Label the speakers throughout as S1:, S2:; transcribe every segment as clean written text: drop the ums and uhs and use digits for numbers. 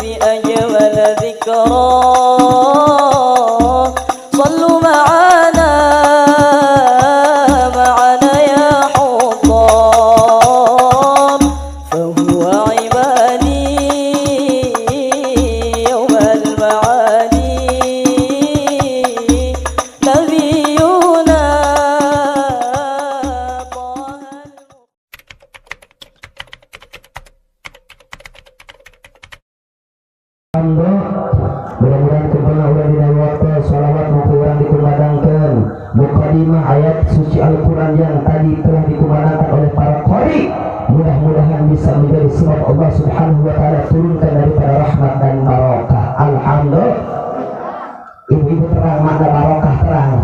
S1: بأجمل ذكرى صلوا معنا يا حطام فهو عبادي يوم المعادي نبينا
S2: mudah-mudahan kepala ulang dina waktu salawat mudah dikumandangkan mukadimah ayat suci Al-Quran yang tadi telah dikumandangkan oleh para qari, mudah-mudahan bisa menjadi sebab Allah subhanahu wa ta'ala turunkan daripada rahmat dan barokah. Alhamdulillah. Ibu-ibu terang makna barokah terang.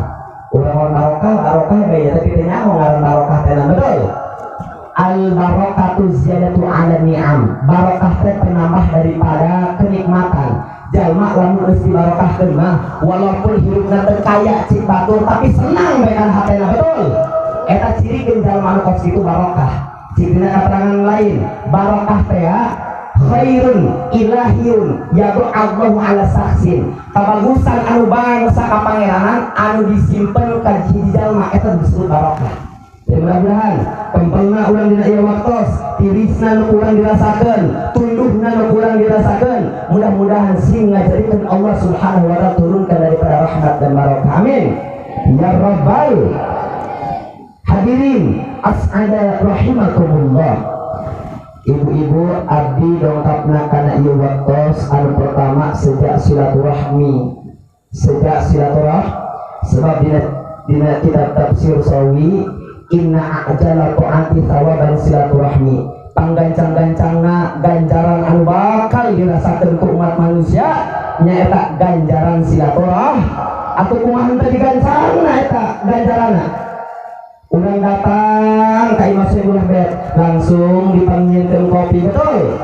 S2: Orang barokah gaya tapi tanya mau ngaran barokah tenang betul. Al-barokatu ziyadatu ala ni'am. Barokah teh penambah daripada kenikmatan. Jalma lamun geus dibarokahkeun mah walaupun hirupna teu kaya cik batur tapi senang bekan hatena betul. Eta ciri geus jalma anu kos kitu barokah. Cik dina keterangan lain, barokah teh khairun ilahiyun yadu Allahu ala saksin. Kabagusan anu bangsa ka pangeranan anu disimpen ka hiji jalma eta disebut barokah. Ya mudah-mudahan kempelna ulang dina ieu waktos, tirisna nu urang dirasakeun, tunduhna nu urang dirasakeun, mudah-mudahan sing ngajarikeun Allah subhanahu wa ta'ala turunkan daripada rahmat dan barokah. Amin ya rabbal hadirin as'ada rahimakumullah. Ibu-ibu abdi dongkapna kana ieu waktos anu pertama sejak silaturahmi, sebab dina kitab tafsir sawi inna ajala ta'ati thawaban silaturahmi, panggancang-gancangna ganjaran anu bakal dirasakeun ku umat manusia nyaeta ganjaran silaturah. Atuh kumaha teh digancangna eta ganjaranna? Urang datang ka Imam Syaikhul Bait langsung dipanggilkeun kopi betul.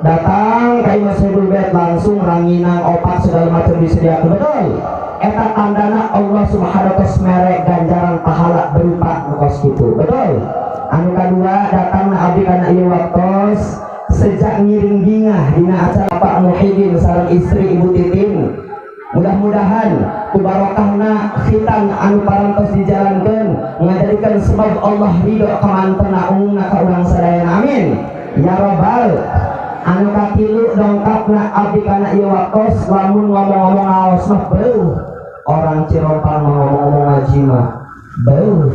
S2: Datang ka Imam Syaikhul Bait langsung ranginang opak segala macam disediakeun betul. Eta tandana Allah subhanahu wa ta'ala mere ganjaran pahala berupa ngekos kitu betul. Anu kadua datangna abdi kana ieu waktos sejak ngiring bingah dina acara Pak Muhyiddin sareng istri Ibu Titin. Mudah-mudahan ku barokahna khitan anu parantos dijalankeun ngajadikeun sebab Allah ridho ka mantena umumna ka urang sadayana. Amin ya rabbal. Anu katilu dongkapna abdi kana ieu waktos lamun ngomong-ngomong aos mah beuh. Orang Cirompang ngomong-ngomong ngaji mah beuh.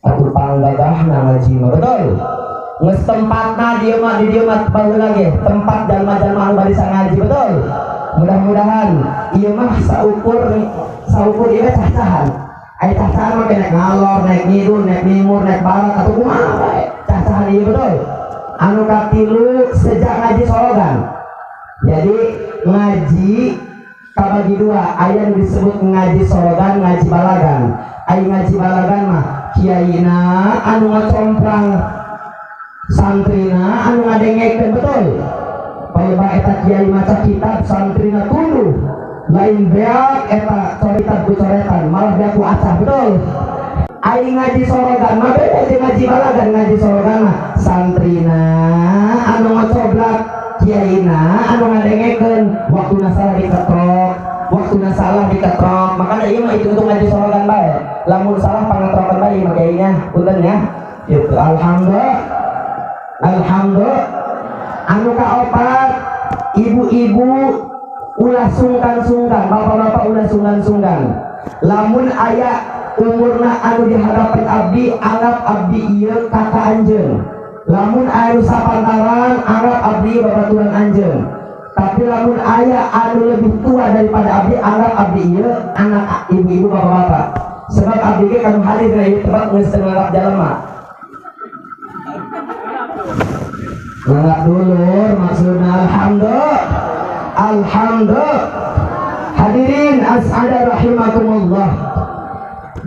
S2: Atuh panggagahna ngaji mah betul. Geus tempatna dieu mah di dieu mah baheula ge tempat jalma-jalma anu bari ngaji betul. Mudah-mudahan ieu mah saukur ieu cacahan. Ai cacahan mah naik ngalor, naik ngidul, naik timur, naik barat atuh kumaha bae. Cacahan ieu betul. Anu katilu sejak ngaji sorogan. Jadi ngaji kabagi dua, aya nu disebut ngaji sorogan, ngaji balagan. Ai ngaji balagan mah kiaina anu ngacomprang santrina anu ngadengekeun betul. Payah eta kiai maca kitab santrina tunduh lain beak eta coretan ku coretan malah beak ku acah betul. Ai ngaji sorogan mah beda jeung ngaji balagan. Ngaji sorogan mah santrina anu ngocoblak kiaina anu ngadengekeun waktuna salah diketrok, waktuna salah diketrok. Makanya ieu mah itu untuk ngaji sorogan bae. Lamun salah pangatrokan bae mah kiainya punten ya. Gitu. Alhamdulillah. Anu kaopat ibu-ibu ulah sungkan-sungkan, bapak-bapak ulah sungkan-sungkan. Lamun aya umurna anu di hadapan abdi anggap abdi ieu kakak anjeun. Lamun aya sapantaran anggap abdi babaturan anjeun. Tapi lamun aya anu lebih tua daripada abdi anggap abdi ieu anak ibu-ibu bapak-bapak. Sebab abdi ge kanu hadir di ieu tempat geus teu nganggap jalema. Nganggap dulur maksudna alhamdulillah. Hadirin as'ada rahimakumullah.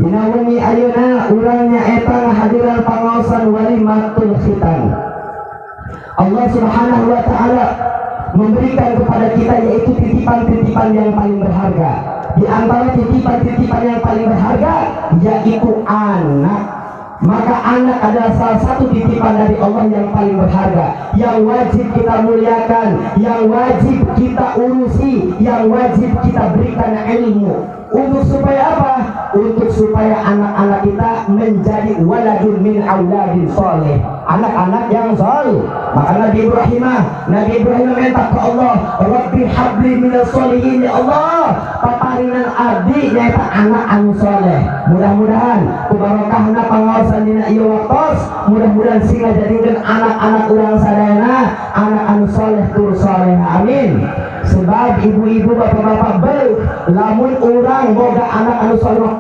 S2: Dina wengi ayeuna urang nyaeta ngahadiran pangaosan walimatul khitan. Allah subhanahu wa ta'ala memberikan kepada kita yaitu titipan-titipan yang paling berharga. Di antara titipan-titipan yang paling berharga yaitu anak Maka anak adalah salah satu titipan dari Allah yang paling berharga, yang wajib kita muliakan, yang wajib kita urusi, yang wajib kita berikan ilmu. Untuk supaya apa? Untuk supaya anak-anak kita menjadi waladun min auladin soleh, anak-anak yang soleh. Maka Nabi Ibrahim minta ke Allah, Rabbi habli minas solihin, ya Allah, paparinan abdi nyata anak anu soleh. Mudah-mudahan kubarokahna pangaosan dina ieu waktos, mudah-mudahan singa jadikeun anak-anak urang sadayana anak anu soleh tur soleha, amin. Sebab ibu-ibu bapak-bapak lamun urang boga anak anu soleh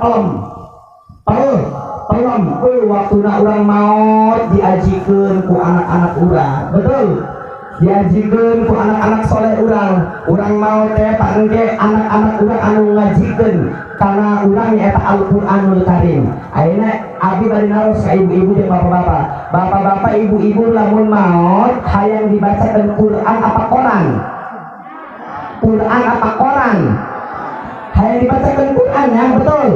S2: pelem waktuna urang maot diajikeun ku anak-anak urang, betul, diajikeun ku anak-anak soleh urang maot teh pangge anak-anak urang anu ngajikeun karena urang nyaeta Al-Qur'anul Karim. Ayeuna abdi bari naros ka ibu-ibu jeung bapak-bapak, ibu-ibu lamun maot hayang dibacakeun Quran apa Quran? Quran apa Quran? Hayang dibacakeun Quran ya, betul.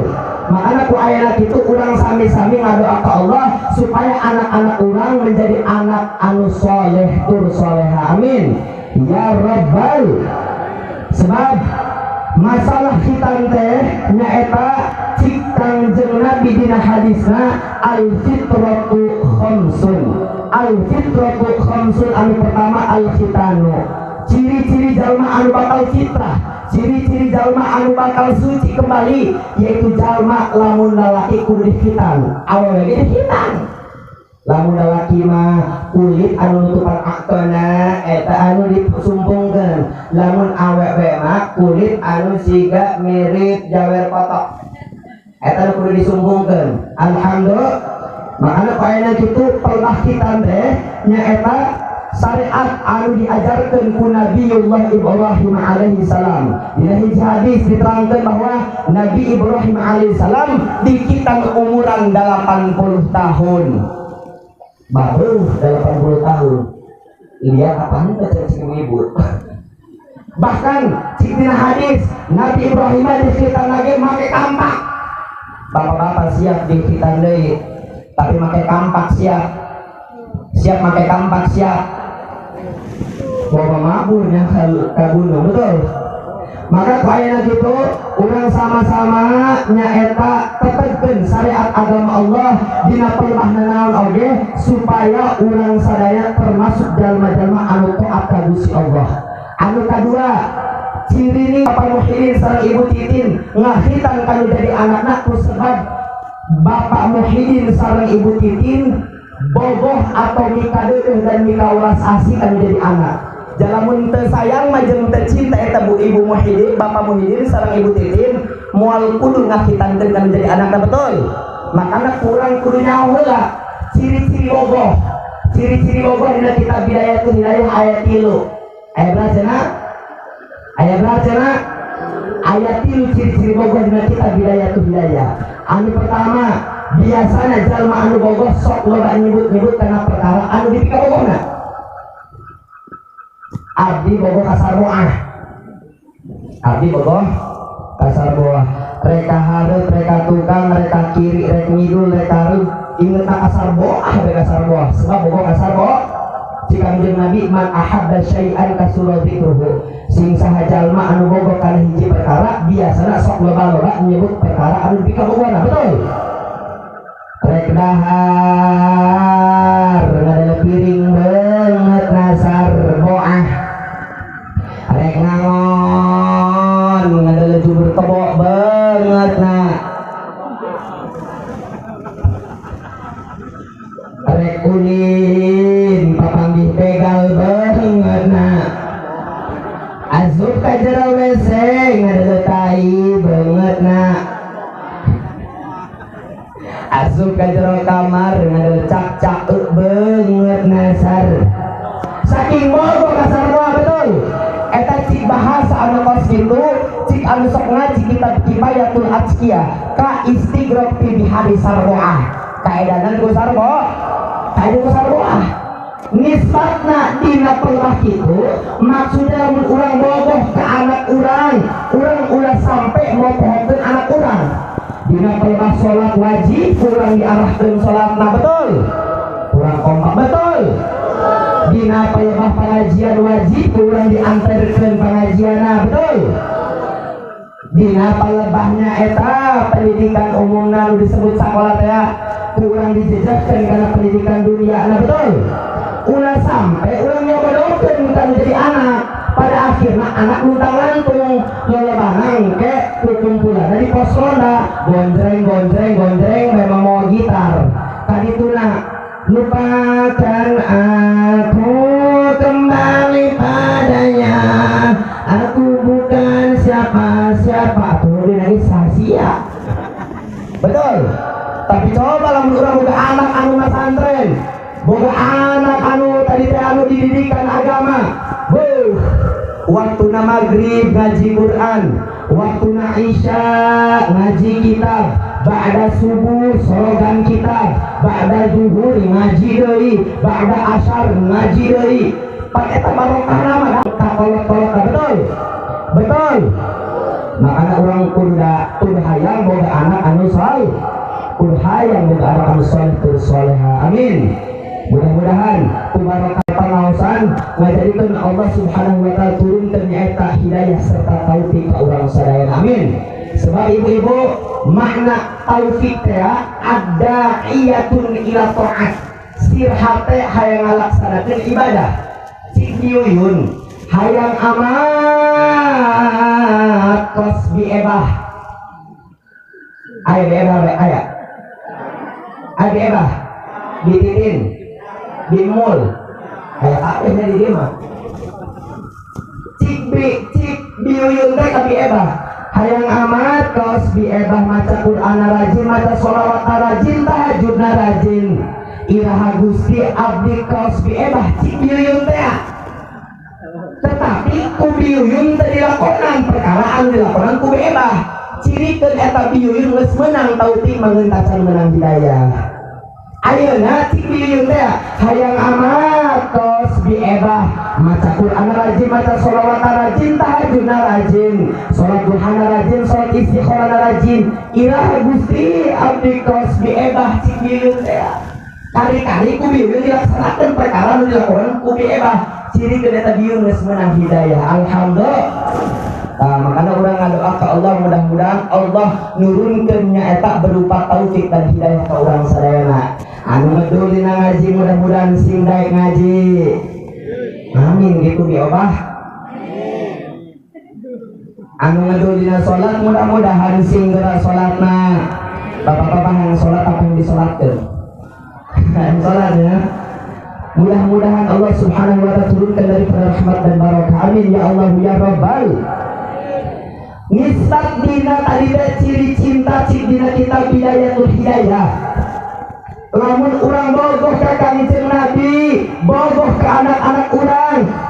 S2: Makanya ku ayana kitu urang sami-sami ngadoa ka Allah supaya anak-anak urang menjadi anak anu soleh tur soleha, amin ya rabbal. Sebab masalah khitan teh nyaeta cik Kangjeng Nabi dina hadisna al fitratu khamsun. Al fitratu khamsun, anu pertama al khitanu, ciri-ciri jalma anu bakal fitrah, ciri-ciri jalma anu bakal suci kembali, yaitu jalma lamun lalaki kudu dikhitan, awewe ge dikhitan. Lamun lalaki mah kulit anu nutupan aktona eta anu disumpungkeun, lamun awewe mah kulit anu siga mirip jawer kotok eta anu kudu disumpungkeun. Alhamdulillah. Makanya kayaknya gitu perlakitan teh nyaeta syariat anu diajarkan ku Nabiullah Ibrahim alaihi salam. Dina hiji hadis diterangkan bahwa Nabi Ibrahim alaihi salam dikitan umuran 80 tahun. Baru 80 tahun. Lihat apaan teh cek ibu. Bahkan dina hadis Nabi Ibrahim dikitan lagi make kampak. Bapak-bapak siap dikitan deui, tapi make kampak siap make kampak siap. Bawa maburnya ke gunung, betul. Maka kayaknya gitu urang sama-sama nyaeta tetepkeun syariat agama Allah dina pelbahna naon oge supaya urang sadaya termasuk jalma-jalma anu taat ka Gusti Allah. Anu kadua, ciri ni Bapak Muhyiddin sareng Ibu Titin ngahitan kanu jadi anakna ku sebab Bapak Muhyiddin sareng Ibu Titin bogoh atau mikadeudeuh dan mikaulas asih kanu jadi anak. Jalamun teu sayang mah jeung teu cinta eta Bu Ibu Muhyiddin, Bapak Muhyiddin sareng Ibu Titin moal kudu ngahitankeun kanu jadi anakna, betul. Makana kurang kudu nyaho heula ciri-ciri bogoh. Ciri-ciri bogoh dina kitab Bidayatul Hidayah ayat 3. Ayat berapa cenah? Ayat 3 ciri-ciri bogoh dina kitab Bidayatul Hidayah. Anu pertama, biasanya jalma anu bogoh sok loba nyebut-nyebut karena perkara anu dipika bogohna. Abdi bogoh kasar boah. Abdi bogoh kasar boah. Reka hareup, reka tukang, reka kiri, rek ngidul, reka reup, inget kasar boah, kasar boah. Sebab bogoh kasar boah. Jika Kanjeng Nabi man ahabda syai'an kasuradzikruhu, sing saha jalma anu bogoh kana hiji perkara biasana sok loba-loba nyebut perkara anu dipika bogohna, betul. Rek dahar ngadele piring beungeut nasar boah. Rek ngangon ngadele jubur kebo beungeutna. Rek ulin papanggih begal beungeutna. Asup ka jero WC ngadele tai beungeutna. Asup ka jero kamar ngadele cak-cak beungeut nasar. Saking bogoh kasar boah, betul. Eta cik bahasa anu kos kitu, cik anu sok ngaji kitab Kifayatul Azkiyah ka istighraq fi bihari sarboah. Kaedanan ku sarboah. Kaedanan ku sarboah. Nisbatna dina pelah kitu maksudnya mun urang bogoh ka anak urang ulah sampai mau pohokeun anak urang. dina pelebah sholat wajib kurang diarahkan sholatna betul kurang kompak betul dina pelebah pengajian wajib kurang diantarkan pengajianna betul dina pelebahnya eta pendidikan umumna nu disebut sekolah teh kurang dijejakkan karena pendidikan dunia nah betul ulah sampai ulah nyobodokeun bukan jadi anak pada akhirnya anak luntang lantung lelebanang ke kumpulan di pos ronda gonjreng memang mau gitar tadi tuna lupakan aku kembali padanya aku bukan siapa-siapa tuh nangis sasia betul tapi coba lah orang boga anak anu masantren boga anak anu tadi teh anu dididikan agama waktuna maghrib ngaji Quran waktuna isya ngaji kitab ba'da subuh sorogan kitab ba'da zuhur ngaji deui ba'da asyar ngaji deui pakai tabarokah nama kakolot-kolot betul makanya orang kudu hayang boga anak anu saleh kudu hayang boga anak anu saleh kudu soleha amin mudah-mudahan kubarokah pangaosan ngajadikeun Allah Subhanahu wa taala turunkeun nyaeta hidayah serta taufik ka urang sadaya amin sebab ibu-ibu makna taufik teh ada iyatun ila taat sirhat teh hayang ngalaksanakeun ibadah cik diuyun hayang amat kos biebah aya biebah aya biebah bititin bimul kayak apa nya di dia mah cik biuyun teh ka biebah hayang amat kos biebah maca Quran rajin maca sholawat rajin tahajudna rajin iraha Gusti abdi kos biebah cik biuyun teh tetapi ku biuyun teh dilakonan perkara anu dilakonan ku biebah cirikeun eta biuyun geus meunang tauting mangeuntasan menang hidayah ayeuna cik biuyun teh hayang amat tos biebah maca Quran rajin maca sholawat rajin tahajudna rajin salat duha rajin salat istikharah rajin iraha Gusti abdi tos biebah cik biuyun teh kali-kali ku biuyun dilaksanakeun perkara nu dilakukan ku biebah ciri kedeta biuyun geus meunang hidayah alhamdulillah. Makanya orang ngadoa ke Allah mudah-mudahan Allah nurunkeun nyaeta berupa taufik dan hidayah ke orang sadayana anu ngedul dina ngaji mudah-mudahan sing daek ngaji amin gitu biobah anu ngedul dina salat mudah-mudahan sing geura salatna bapak-bapak yang salat apa yang disalatkeun yang salat ya mudah-mudahan Allah Subhanahu wa taala turunkan dari rahmat dan barakah amin ya Allah ya Rabbal nisbat dina tadi teh ciri cinta ciri dina kita bidayatul hidayah lamun urang bogoh ka kanjeng Nabi bogoh ke anak-anak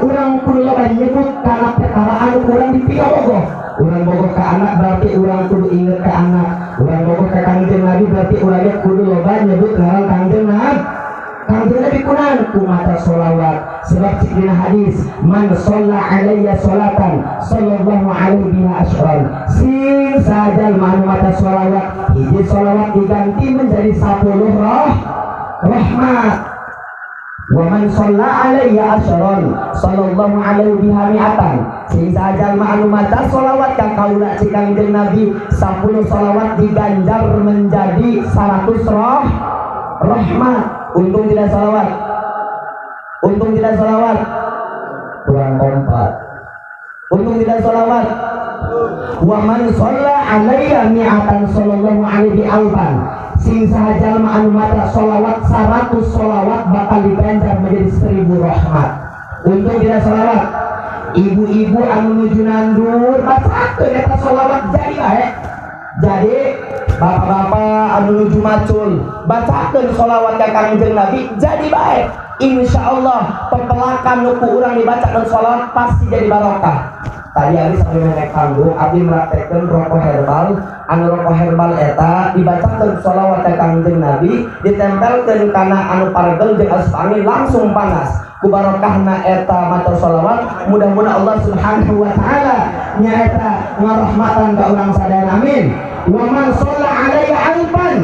S2: urang kudu loba nyebut kana perkara anu urang dipika bogoh urang bogoh ke anak berarti urang kudu inget ke anak urang bogoh ke kanjeng Nabi berarti urang kudu loba nyebut ngaran kanjeng Nabi kanjeng Nabi kunaon ku maca sholawat sebab cik dina hadis man shalla alayya sholatan sallallahu alaihi biha asyran sing sajal man maca sholawat hiji sholawat diganti menjadi 10 rahmat wa man shalla alayya asyran sallallahu alaihi biha mi'atan sing sajal man maca sholawat ka kaula cik kanjeng Nabi 10 sholawat diganjar menjadi 100 rahmat. Untung tidak salawat kurang kompak untung tidak salawat wa man shalla alayya mi'atan sallallahu alaihi alban sing sahajal anu maca sholawat 100 sholawat bakal diganjar menjadi 1000 rahmat untung tidak salawat ibu-ibu anu nuju nandur bacakeun eta sholawat jadi bae jadi bapak-bapak anu nuju macul bacakeun sholawat ka kanjeng Nabi jadi baik insyaallah pepelakan nu ku urang dibacakeun sholawat pasti jadi barokah tadi abis sampai naik panggung abdi meraktekeun rokok herbal anu rokok herbal eta dibacakeun sholawat ka kanjeng Nabi ditempelkeun kana anu paregel jeung asup angin langsung panas ku barokahna eta maca sholawat mudah-mudahan Allah Subhanahu wa taala nyaeta ngarahmatan ka urang sadaya amin wa man shalla alaiya alfan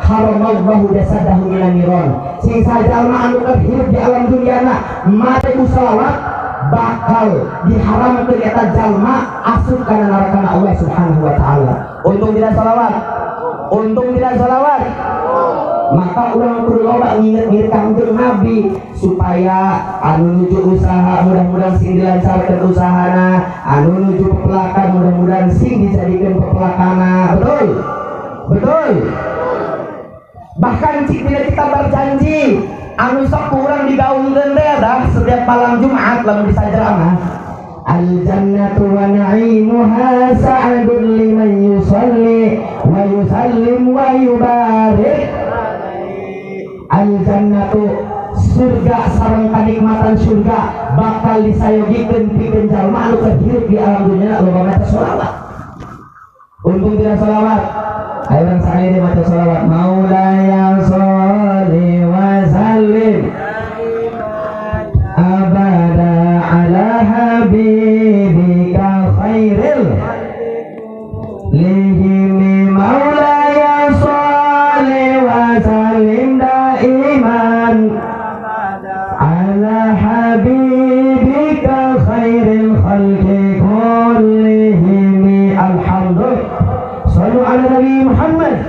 S2: haramallahu jasadahu minan niron. Sing sajalma anu keur hirup di alam dunia na mate salawat bakal diharamkeun eta jalma asup kana neraka Allah Subhanahu wa taala. Untung tidak salawat. Untung tidak salawat. Maka urang kudu loba nginget-nginget kangjeng Nabi supaya anu nuju usaha mudah-mudahan sing dilancarkeun usahana, anu nuju pepelakan mudah-mudahan sing dijadikeun pepelakana. Betul? Betul? Bahkan bila kita berjanji anu sok kurang digaungkeun teh dah setiap malam Jumat lamun disajramah al jannatu wa na'imuha sa'adun liman yusalli wa yusallim wa yubarik. Al jannatu surga sareng kanikmatan surga bakal disayogikeun pikeun jalma anu keur hirup di alam dunia loba maca sholawat. Untung tidak sholawat. Ayo orang sekali baca sholawat. Maulaya sholli wa sallim abada ala habibika khairil lihimi. Maulaya sholli wa sallim daiman ala habibika khairil khalqi kullihimi. Alhamdulillah. Sallu ala Nabi Muhammad.